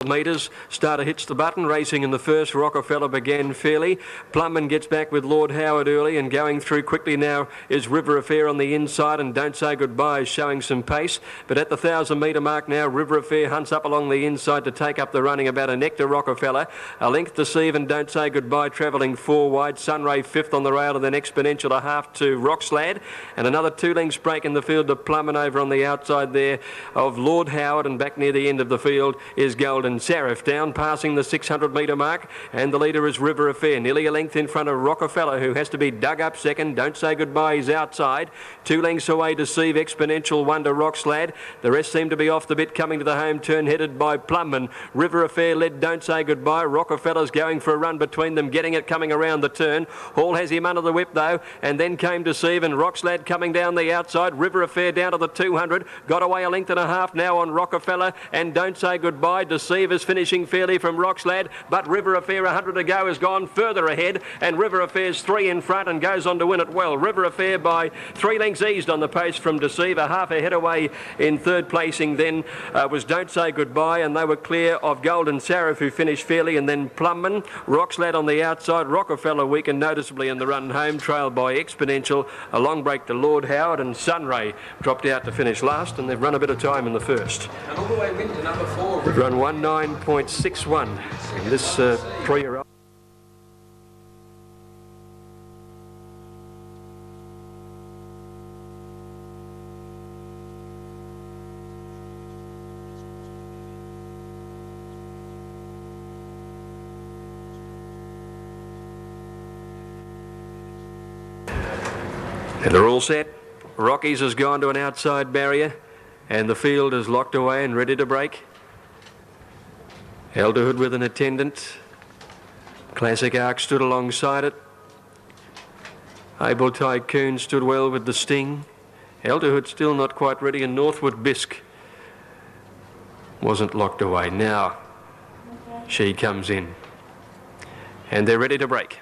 metres. Starter hits the button, racing in the first. Rockefeller began fairly. Plumman gets back with Lord Howard early, and going through quickly now is River Affair on the inside, and Don't Say Goodbye is showing some pace. But at the 1,000-metre mark now, River Affair hunts up along the inside to take up the running about a neck to Rockefeller. A length Deceive and Don't Say Goodbye travelling 4 wide. Sunray 5th on the rail, and then Exponential a half to Rockslad, and another 2 lengths break in the field to Plumman over on the outside there of Lord Howard, and back near the end of the field is Golden Seraph, down passing the 600-metre mark, and the leader is River Affair, nearly a length in front of Rockefeller, who has to be dug up second. Don't Say Goodbye is outside, 2 lengths away Deceive, Exponential 1 to Rockslad. The rest seem to be off the bit coming to the home turn, headed by Plumman. River Affair led Don't Say Goodbye. Rockefeller's going for a run between them, getting it coming around the turn. Hall has him under the whip though, and then came Deceive, and Rockslad coming down the outside. River Affair down to the 200, got away a length and a half now on Rockefeller, and Don't Say Goodbye. Deceive is finishing fairly from Rockslad, but River Affair 100 to go has gone further ahead, and River Affair's 3 in front and goes on to win it well. River Affair by 3 lengths eased on the post from Deceive, a half a head away in third placing then was Don't Say Goodbye, and they were clear of Golden Seraph, who finished fairly, and then Plumman. Rockslad on the outside, Rockefeller weakened noticeably in the run home, trailed by Exponential. A long break to Lord Howard, and Sunray dropped out to finish last, and they've run a bit of time in the first. And all the way win to number 4. They've run 19.61 in this 3-year-old. And they're all set. Rockies has gone to an outside barrier, and the field is locked away and ready to break. Elderhood with an attendant. Classic Arc stood alongside it. Able Tycoon stood well with the Sting. Elderhood still not quite ready, and Northwood Bisque wasn't locked away. Now she comes in, and they're ready to break.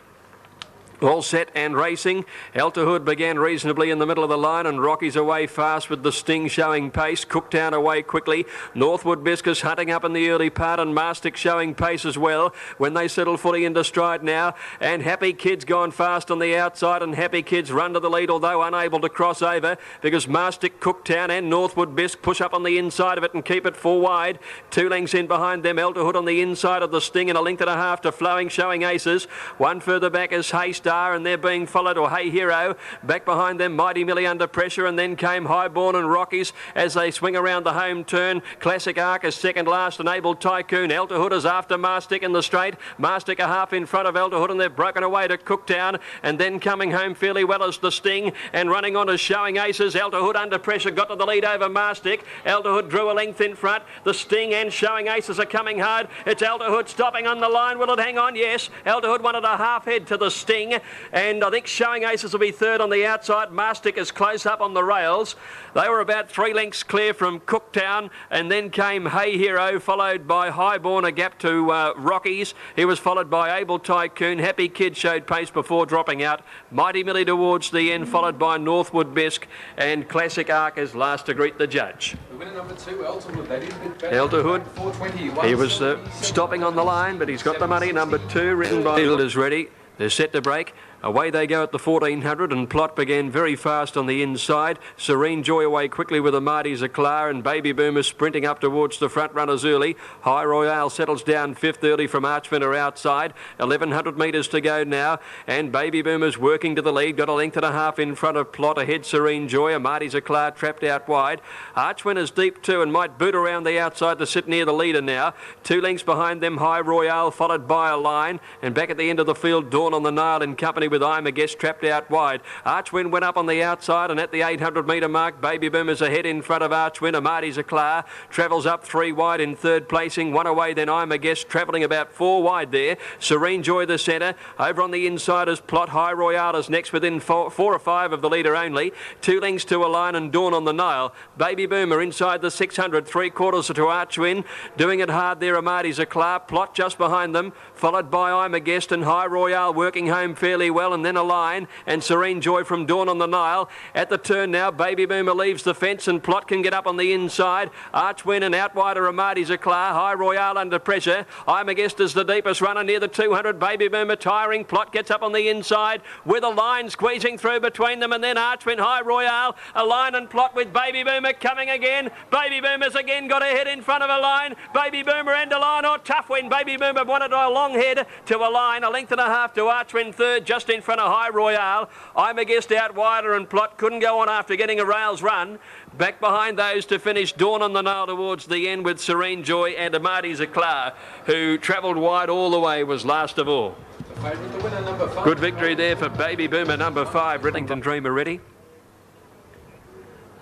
All set and racing. Elterhood began reasonably in the middle of the line, and Rocky's away fast with the Sting showing pace. Cooktown away quickly. Northwood Biscus hunting up in the early part, and Mastic showing pace as well when they settle fully into stride now. And Happy Kid's gone fast on the outside, and Happy Kid's run to the lead, although unable to cross over, because Mastic, Cooktown and Northwood Bisque push up on the inside of it and keep it 4 wide. 2 lengths in behind them. Elterhood on the inside of the Sting, and a length and a half to Flowing showing aces. 1 further back is Haste, and they're being followed, or Hey Hero. Back behind them, Mighty Millie under pressure, and then came Highborn and Rockies as they swing around the home turn. Classic Arc is second last, and Able Tycoon. Elterhood is after Mastic in the straight. Mastic a half in front of Elterhood, and they've broken away to Cooktown, and then coming home fairly well as the Sting, and running on as Showing Aces. Elterhood under pressure, got to the lead over Mastic. Elterhood drew a length in front. The Sting and Showing Aces are coming hard. It's Elterhood stopping on the line. Will it hang on? Yes. Elterhood wanted a half head to the Sting, and I think Showing Aces will be third on the outside. Mastic is close up on the rails. They were about 3 lengths clear from Cooktown, and then came Hey Hero, followed by Highborn, a gap to Rockies. He was followed by Able Tycoon. Happy Kid showed pace before dropping out. Mighty Millie towards the end, followed by Northwood Bisque, and Classic Arc is last to greet the judge. The winner number 2, Elterhood. They did a bit better. Elterhood, he was stopping on the line, but he's got the money. Number 2, ridden by Field, is ready. They're set to break. Away they go at the 1400, and Plot began very fast on the inside. Serene Joy away quickly with a Marty Zaclar, and Baby Boomer sprinting up towards the front runners early. High Royale settles down 5th early from Archwinter outside. 1100 metres to go now, and Baby Boomer's working to the lead. Got a length and a half in front of Plot. Ahead Serene Joy, a Marty Zaclar trapped out wide. Archwinter's deep too, and might boot around the outside to sit near the leader now. 2 lengths behind them, High Royale, followed by a line, and back at the end of the field, Dawn on the Nile in company with I'm a Guest trapped out wide. Archwind went up on the outside, and at the 800 metre mark, Baby Boomer's ahead in front of Archwind. Marty Zaclar travels up 3 wide in third placing. 1 away, then I'm a Guest travelling about 4 wide there. Serene Joy the centre. Over on the inside is Plot. High Royale is next within 4 or 5 of the leader only. 2 lengths to a line, and Dawn on the Nile. Baby Boomer inside the 600, 3/4 to Archwind. Doing it hard there, Marty Zaclar. Plot just behind them, followed by I'm a Guest, and High Royale working home fairly well. well, and then a line, and Serene Joy from Dawn on the Nile. At the turn now, Baby Boomer leaves the fence, and Plot can get up on the inside. Archwin and out wider Amati's Eclair. High Royale under pressure. I'm Against is the deepest runner near the 200. Baby Boomer tiring. Plot gets up on the inside with a line squeezing through between them, and then Archwin, High Royale, a line and Plot with Baby Boomer coming again. Baby Boomer's again got a head in front of a line. Baby Boomer and a line, or Tough Win. Baby Boomer wanted a long head to a line, a length and a half to Archwin third, just in front of High Royale. I'm Against out wider, and Plot couldn't go on after getting a rails run. Back behind those to finish Dawn on the Nile towards the end with Serene Joy, and Amati's Eclair, who travelled wide all the way, was last of all. The winner, number 5. Good victory there for Baby Boomer, number 5. Rillington Dreamer ready.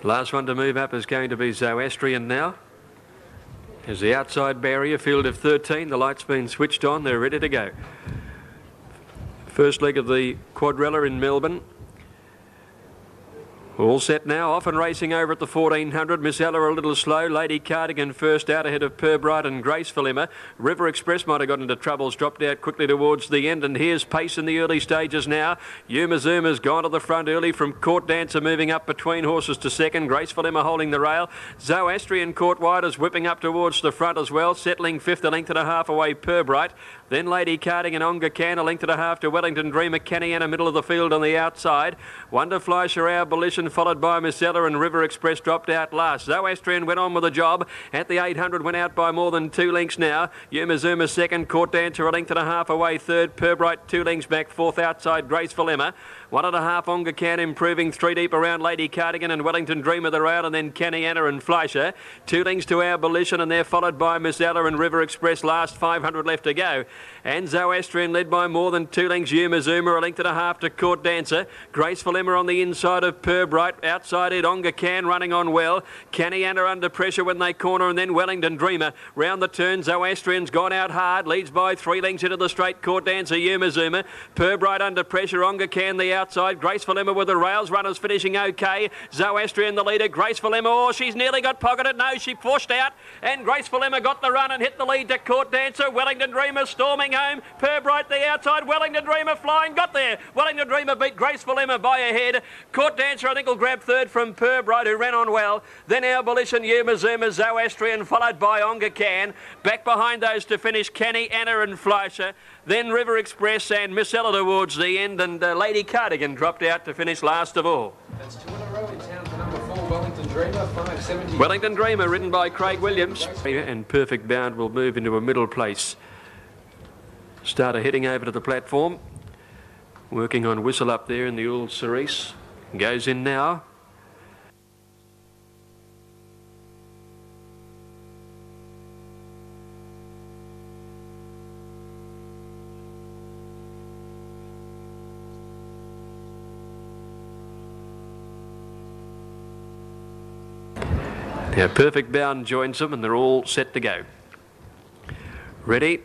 Last one to move up is going to be Zoroastrian now. As the outside barrier, field of 13, the light's been switched on, they're ready to go. First leg of the quadrilla in Melbourne. All set now, off and racing over at the 1400. Miss Ella a little slow. Lady Cardigan first out ahead of Purbright and Graceful Emma. River Express might have got into troubles, dropped out quickly towards the end, and here's pace in the early stages now. Yuma Zuma's gone to the front early from Court Dancer, moving up between horses to second. Graceful Emma holding the rail. Zoroastrian Court Wide is whipping up towards the front as well, settling fifth, a length and a half away Purbright. Then Lady Cardigan, Onga Can, a length and a half to Wellington Dreamer, Canniana, middle of the field on the outside. Wonder Fleischer, Abolition, followed by Miss Ella, and River Express dropped out last. Zoroastrian went on with a job. At the 800, went out by more than 2 lengths now. Yuma Zuma second, Court Dancer a length and a half away third, Purbright 2 lengths back, fourth outside Graceful Emma. 1.5 Onga Can improving, 3 deep around Lady Cardigan and Wellington Dreamer the rail, and then Canniana and Fleischer. 2 lengths to Abolition, and they're followed by Miss Ella and River Express. Last 500 left to go. And Zoroastrian led by more than 2 lengths. Yuma Zuma a length and a half to Court Dancer. Graceful Emma on the inside of Purbright. Outside it, Onga Can running on well. Canniana under pressure when they corner, and then Wellington Dreamer. Round the turn, Zoroastrian's gone out hard. Leads by 3 lengths into the straight. Court Dancer, Yuma Zuma. Purbright under pressure. Onga Can the outside. Graceful Emma with the rails. Runners finishing okay. Zoroastrian the leader. Graceful Emma, oh, she's nearly got pocketed. No, she pushed out. And Graceful Emma got the run and hit the lead to Court Dancer. Wellington Dreamer storming home. Purbright the outside. Wellington Dreamer flying. Got there. Wellington Dreamer beat Graceful Emma by a head. Court Dancer, I think, will grab third from Purbright, who ran on well. Then Abolition, Yuma Zuma, Zoroastrian, followed by Onga Can. Back behind those to finish Canniana and Fleischer. Then River Express and Miss Ella towards the end, and Lady Cardigan dropped out to finish last of all. That's 2 in a row in town for number 4, Wellington Dreamer, 570. Wellington Dreamer, ridden by Craig Williams. And Perfect Bound will move into a middle place. Starter heading over to the platform. Working on Whistle Up there in the old Cerise. Goes in now. Now Perfect Bound joins them, and they're all set to go. Ready?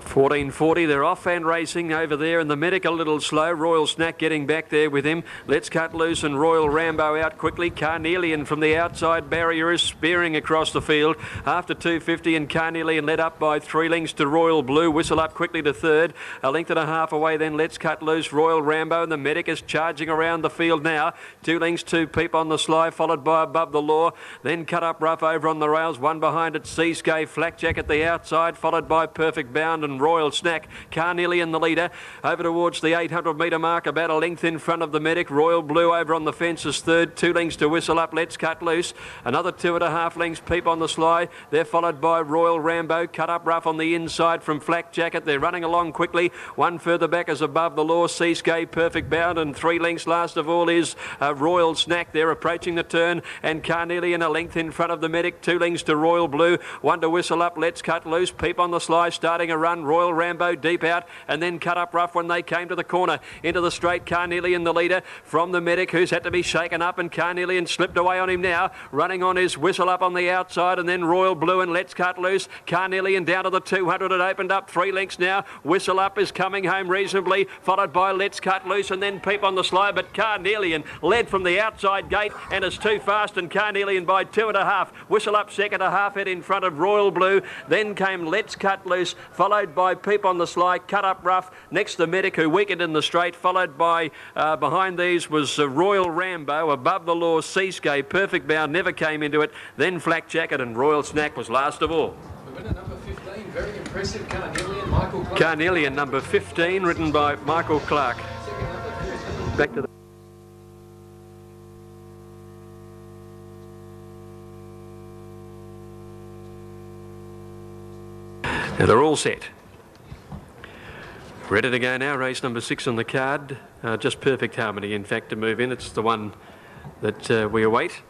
1440, they're off and racing over there, and the Medic a little slow. Royal Snack getting back there with him. Let's Cut Loose and Royal Rambo out quickly. Carnelian from the outside barrier is spearing across the field. After 250, and Carnelian led up by 3 lengths to Royal Blue. Whistle Up quickly to third. A length and a half away then Let's Cut Loose, Royal Rambo, and the Medic is charging around the field now. 2 lengths to Peep on the Sly, followed by Above the Law. Then Cut Up Rough over on the rails. One behind it, Seascape, Flackjack at the outside, followed by Perfect Bound and Royal Snack. Carnelian the leader. Over towards the 800 metre mark, about a length in front of the Medic. Royal Blue over on the fence is third. 2 lengths to Whistle Up, Let's Cut Loose. Another 2.5 lengths, Peep on the Sly. They're followed by Royal Rambo. Cut Up Rough on the inside from Flak Jacket. They're running along quickly. One further back is Above the Law, Seascape, Perfect Bound, and 3 lengths last of all is Royal Snack. They're approaching the turn, and Carnelian a length in front of the Medic. 2 lengths to Royal Blue. One to Whistle Up, Let's Cut Loose. Peep on the Sly starting a run. Royal Rambo deep out, and then Cut Up Rough when they came to the corner. Into the straight, Carnelian the leader from the Medic, who's had to be shaken up, and Carnelian slipped away on him now. Running on his Whistle Up on the outside, and then Royal Blue and Let's Cut Loose. Carnelian down to the 200. It opened up 3 lengths now. Whistle Up is coming home reasonably, followed by Let's Cut Loose, and then Peep on the Sly, but Carnelian led from the outside gate and is too fast, and Carnelian by 2.5. Whistle Up second, a half head in front of Royal Blue. Then came Let's Cut Loose, followed by Peep on the Sly, cut up rough. Next the Medic, who weakened in the straight, followed by behind these was Royal Rambo. Above the Law, Seascape, Perfect Bound never came into it. Then Flak Jacket and Royal Snack was last of all. The winner, number 15, very impressive, Carnelian, Michael Clark. Carnelian, number 15, ridden by Michael Clark. Second, number 13. Back to the... Now they're all set. Ready to go now, race number 6 on the card. Just Perfect Harmony, in fact, to move in. It's the one that we await.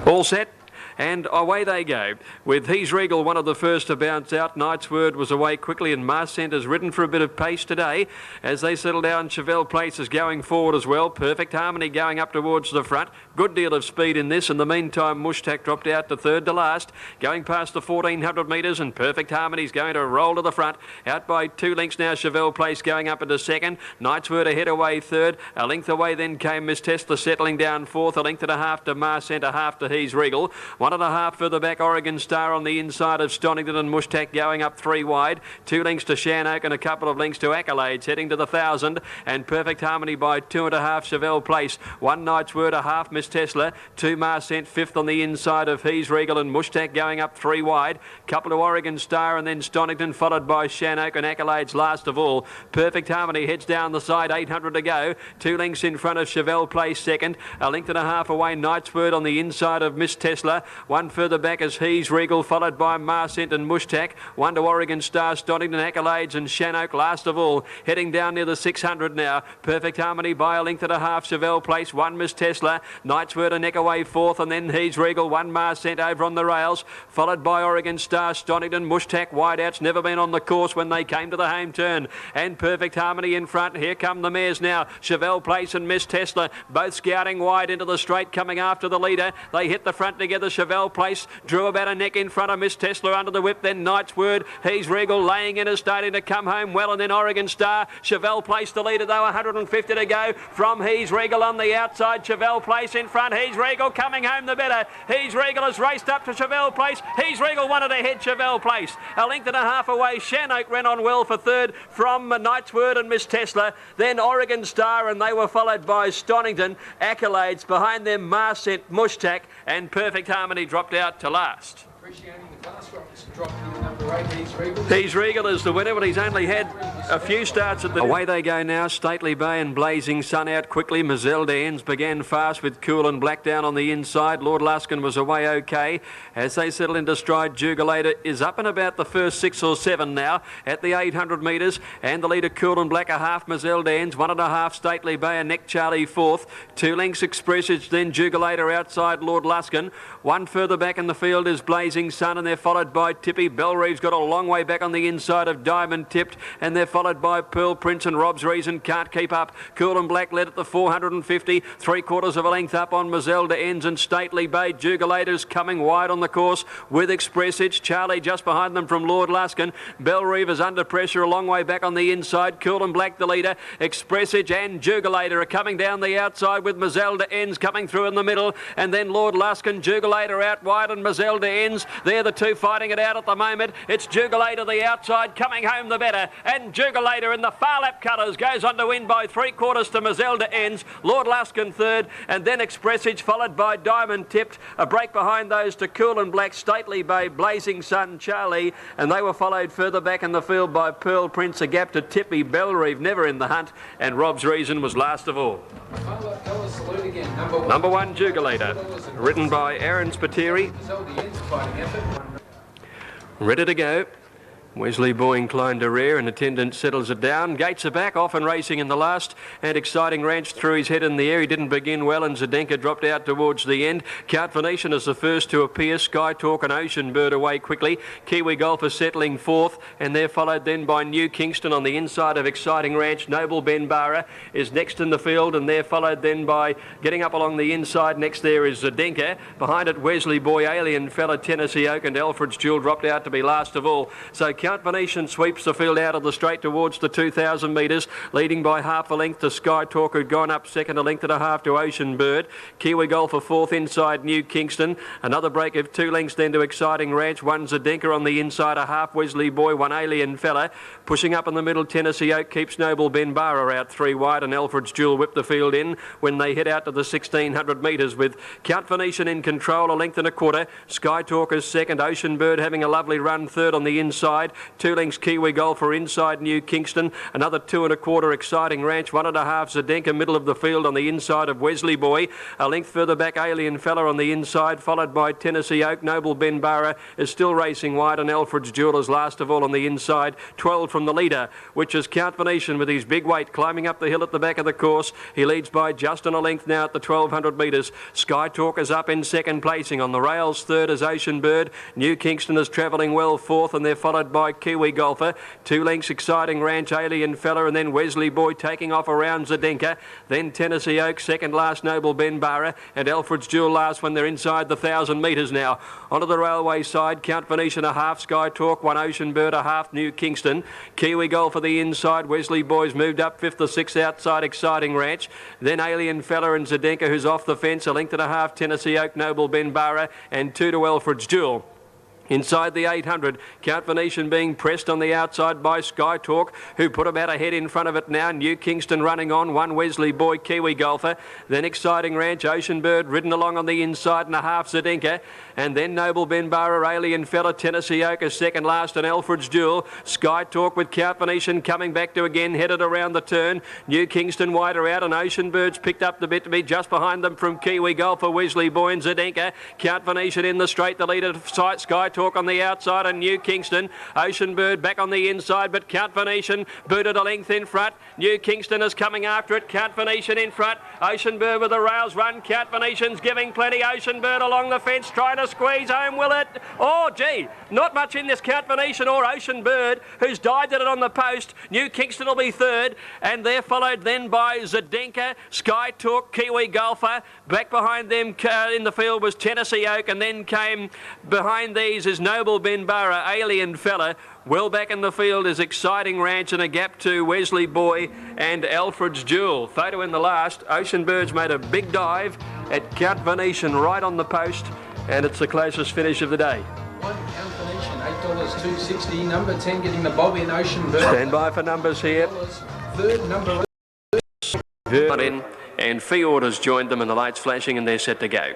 All set. And away they go, with He's Regal one of the first to bounce out. Knight's Word was away quickly, and Mars Centre's ridden for a bit of pace today. As they settle down, Chevelle Place is going forward as well. Perfect Harmony going up towards the front. Good deal of speed in this. In the meantime, Mushtak dropped out to third to last, going past the 1400 metres, and Perfect Harmony's going to roll to the front. Out by 2 lengths now, Chevelle Place going up into second. Knight's Word ahead away third. A length away then came Miss Tesla settling down fourth. A length and a half to Mars Centre, half to He's Regal. 1.5 further back, Oregon Star on the inside of Stonington, and Mushtak going up 3 wide. 2 lengths to Shannoak and a couple of lengths to Accolades, heading to the 1,000. And Perfect Harmony by 2.5, Chevelle Place. 1 Knight's Word, a half Miss Tesla. 2 Mars Cent, 5th on the inside of He's Regal, and Mushtak going up 3 wide. Couple to Oregon Star and then Stonington, followed by Shannoak and Accolades last of all. Perfect Harmony heads down the side, 800 to go. 2 lengths in front of Chevelle Place second. A length and a half away, Knight's Word on the inside of Miss Tesla. 1 further back as He's Regal, followed by Mars Cent and Mushtak. 1 to Oregon Star, Stonington, Accolades and Shannoak last of all. Heading down near the 600 now. Perfect Harmony by a length and a half, Chevelle Place. 1 Miss Tesla. Knight's Word a neck away fourth, and then He's Regal. 1 Mars Cent over on the rails, followed by Oregon Star, Stonington, Mushtak. Wideouts never been on the course when they came to the home turn. And Perfect Harmony in front. Here come the mares now. Chevelle Place and Miss Tesla both scouting wide into the straight, coming after the leader. They hit the front together. Chevelle Place drew about a neck in front of Miss Tesla under the whip. Then Knight's Word, He's Regal laying in, is starting to come home well, and then Oregon Star. Chevelle Place the leader though, 150 to go from He's Regal on the outside. Chevelle Place in front. He's Regal coming home the better. He's Regal has raced up to Chevelle Place. He's Regal wanted to head Chevelle Place. A length and a half away. Shannoak ran on well for third from Knight's Word and Miss Tesla. Then Oregon Star, and they were followed by Stonington. Accolades behind them, Mars Cent, Mushtak, and Perfect Harmony dropped out to last. Appreciating the class drop to number 8, He's Regal. He's Regal is the winner, but he's only had a few starts at the... Away they go now. Stately Bay and Blazing Sun out quickly. Mazelde Ends began fast with Cool and Black down on the inside. Lord Luskin was away okay. As they settle into stride, Jugulator is up and about the first 6 or 7 now at the 800 metres. And the leader, Cool and Black, a half Mazelde Ends. 1.5 Stately Bay and Neck Charlie fourth. 2 lengths Expressage, then Jugulator outside Lord Luskin. 1 further back in the field is Blazing Sun, and they're followed by Tippy. Belreeve's got a long way back on the inside of Diamond Tipped, and they're followed by Pearl Prince, and Rob's Reason can't keep up. Cool and Black led at the 450, 3/4 of a length up on Mazelde Ends, and Stately Bay. Jugulator's coming wide on the course with Expressage. Charlie just behind them from Lord Luskin. Belreeve is under pressure a long way back on the inside. Cool and Black the leader. Expressage and Jugulator are coming down the outside with Mazelde Ends coming through in the middle, and then Lord Luskin, Jugulator out wide, and Mazelde Ends. They're the two fighting it out at the moment. It's Jugulator the outside, coming home the better, and Jugulator in the Phar Lap colours goes on to win by 3/4 to Mazelde Ends. Lord Luskin third, and then Expressage followed by Diamond Tipped. A break behind those to Cool and Black, Stately Bay, Blazing Sun, Charlie, and they were followed further back in the field by Pearl Prince. A gap to Tippy. Belreeve never in the hunt, and Rob's Reason was last of all. Number 1, Jugulator, ridden by Aaron Spiteri. Ready to go. Wesley Boy inclined to rear, and attendant settles it down. Gates are back, off and racing in the last, and Exciting Ranch threw his head in the air. He didn't begin well, and Zdenka dropped out towards the end. Count Venetian is the first to appear. Sky Talk and Ocean Bird away quickly. Kiwi Golfer settling fourth, and they're followed then by New Kingston on the inside of Exciting Ranch. Noble Ben Barra is next in the field, and they're followed then by, getting up along the inside, next there is Zdenka. Behind it, Wesley Boy, Alien Fella, Tennessee Oak, and Alfred's Jewel dropped out to be last of all. So Count Venetian sweeps the field out of the straight towards the 2,000 metres, leading by half a length to Sky Talk, who'd gone up second, a length and a half to Ocean Bird. Kiwi Golfer fourth inside New Kingston. Another break of 2 lengths then to Exciting Ranch. One Zdenka on the inside, a half Wesley Boy, one Alien Fella. Pushing up in the middle, Tennessee Oak keeps Noble Ben Barra out 3 wide, and Alfred's Jewel whipped the field in when they head out to the 1,600 metres with Count Venetian in control, a length and a quarter. Sky Talker's second, Ocean Bird having a lovely run third on the inside. 2 lengths Kiwi Golfer inside New Kingston. Another 2 1/4 Exciting Ranch. 1 1/2 Zdenka middle of the field on the inside of Wesley Boy. A length further back Alien Fella on the inside, followed by Tennessee Oak. Noble Ben Barra is still racing wide, and Alfred's Jewel is last of all on the inside. 12 from the leader, which is Count Venetian with his big weight climbing up the hill at the back of the course. He leads by just on a length now at the 1,200 metres. Sky Talk is up in second placing. On the rails, third is Ocean Bird. New Kingston is travelling well fourth, and they're followed by Kiwi Golfer. 2 lengths Exciting Ranch, Alien Fella, and then Wesley Boy taking off around Zdenka. Then Tennessee Oak, second last Noble Ben Barra, and Alfred's Jewel last when they're inside the 1,000 metres now. Onto the railway side, Count Venetian a half, Sky Talk, 1 Ocean Bird a half, New Kingston. Kiwi Golfer the inside, Wesley Boy's moved up 5th or 6th outside Exciting Ranch. Then Alien Fella and Zdenka, who's off the fence, a length and a half, Tennessee Oak, Noble Ben Barra, and 2 to Alfred's Jewel. Inside the 800, Count Venetian being pressed on the outside by Sky Talk, who put about a head in front of it now. New Kingston running on, 1 Wesley Boy, Kiwi Golfer. Then Exciting Ranch, Ocean Bird ridden along on the inside and a half Zdenka. And then Noble Ben Barra, Alien Fella, Tennessee Oak is second last, and Alfred's Jewel. Sky Talk with Count Venetian coming back to again, headed around the turn. New Kingston wider out, and Ocean Bird's picked up the bit to be just behind them from Kiwi Golfer, Wesley Boy and Zdenka. Count Venetian in the straight, the leader sight, Sky Talk on the outside, and New Kingston. Ocean Bird back on the inside, but Count Venetian booted a length in front. New Kingston is coming after it. Count Venetian in front. Ocean Bird with the rails run. Count Venetian's giving plenty. Ocean Bird along the fence trying to squeeze home, will it? Oh gee, not much in this Count Venetian or Ocean Bird, who's dived at it on the post. New Kingston will be third, and they're followed then by Zdenka, Sky Talk, Kiwi Golfer. Back behind them in the field was Tennessee Oak, and then came behind these is Noble Ben Barra, Alien Fella. Well back in the field is Exciting Ranch, and a gap to Wesley Boy and Alfred's Jewel. Photo in the last. Ocean Bird's made a big dive at Count Venetian right on the post, and it's the closest finish of the day. 1 Count Venetian, $8.260. Number 10 getting the bob in, Ocean Bird. Stand by for numbers here. Third number In, and fee orders joined them, and the lights flashing, and they're set to go.